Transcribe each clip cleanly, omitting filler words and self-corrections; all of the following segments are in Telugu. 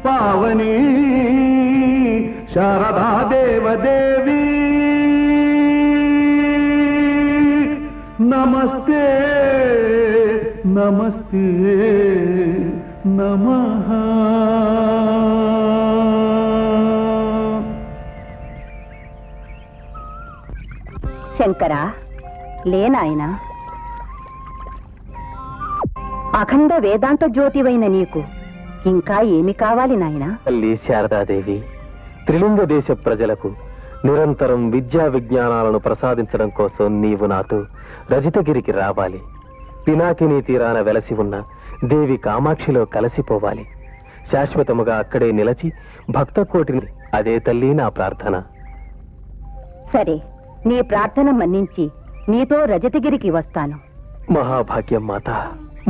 పావని శారదా దేవదేవి నమస్తే నమస్తే నమః. శంకరా, లేనాయనా, అఖండ వేదాంత జ్యోతివైన నీకు ఇంకా ఏమి కావాలి నాయనా? తల్లి శారదాదేవి, త్రిలింగ దేశ ప్రజలకు నిరంతరం విద్యా విజ్ఞానాలను ప్రసాదించడం కోసం నీవు నాతో రజితగిరికి రావాలి. పినాకినీ తీరాన వెలసి ఉన్న దేవి కామాక్షిలో కలసిపోవాలి. శాశ్వతముగా అక్కడే నిలచి భక్త కోటిని. అదే తల్లి నా ప్రార్థన. సరే, నీ ప్రార్థన మన్నించి నీతో రజతగిరికి వస్తాను. మహాభాగ్యం మాత,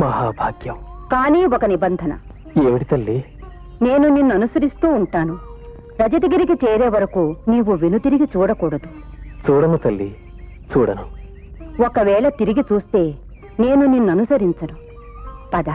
మహాభాగ్యం. కానీ ఒక నిబంధన. ఏమిటి తల్లి? నేను నిన్ను అనుసరిస్తూ ఉంటాను. రజతగిరికి చేరే వరకు నీవు వెనుతిరిగి చూడకూడదు. చూడను తల్లి, చూడను. ఒకవేళ తిరిగి చూస్తే నేను నిన్ను అనుసరించను. పద.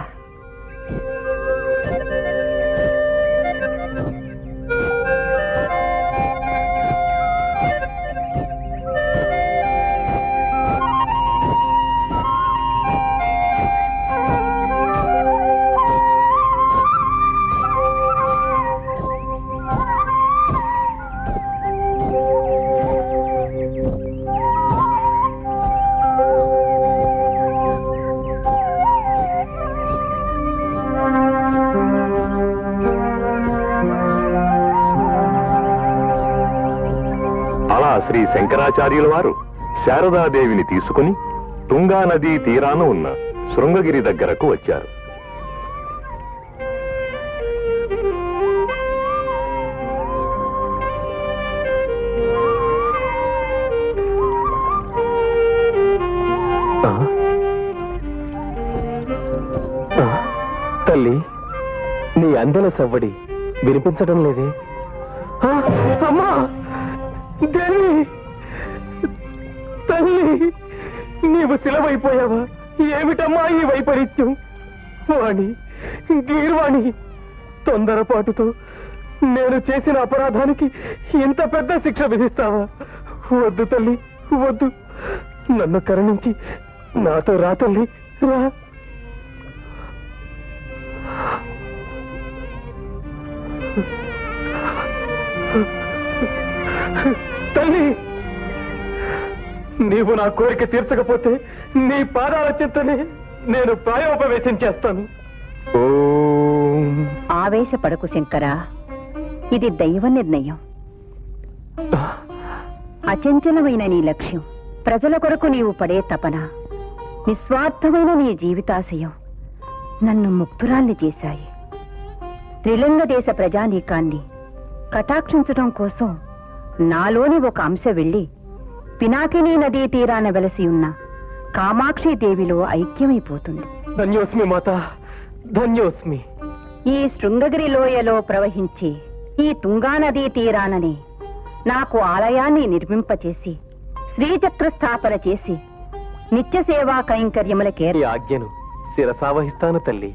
శ్రీ శంకరాచార్యుల వారు శారదాదేవిని తీసుకుని తుంగా నదీ తీరాన ఉన్న శృంగగిరి దగ్గరకు వచ్చారు. తల్లి, నీ అందెల సవ్వడి వినిపించడం లేదే? అమ్మా దేవి, తల్లి, నీవు శిలవైపోయావా? ఏమిటమ్మా ఈ వైపరీత్యం? వాణి, గీర్వాణి, తొందరపాటుతో నేను చేసిన అపరాధానికి ఇంత పెద్ద శిక్ష విధిస్తావా? వద్దు తల్లి, వద్దు. నన్ను కరుణించి నాతో రా తల్లి, రా. తల్లి, నీవు నా కోరిక తీర్చకపోతే నీ పాదాల చెత్తని నేను ప్రాయోపవేశం చేస్తాను. ఆవేశపడకు శంకరా, ఇది దైవ నిర్ణయం. అచంచలమైన నీ లక్ష్యం, ప్రజల కొరకు నీవు పడే తపన, నిస్వార్థమైన నీ జీవితాశయం నన్ను ముక్తురాల్ని చేశాయి. త్రిలింగ దేశ ప్రజానీకాన్ని కటాక్షించడం కోసం నాలోని ఒక అంశ వెళ్లి పినాకినీ నదీ తీరాన వెలసి ఉన్న కామాక్షి దేవిలో ఐక్యమైపోతుంది. ధన్యోస్మి మాత, ధన్యోస్మి. ఈ శృంగగిరి లోయలో ప్రవహించి ఈ తుంగా నదీ తీరాననే నాకు ఆలయాన్ని నిర్మింపచేసి శ్రీచక్ర స్థాపన చేసి నిత్య సేవా కైంకర్యములకే ఈ ఆజ్ఞను శిరసావహిస్తాను తల్లి.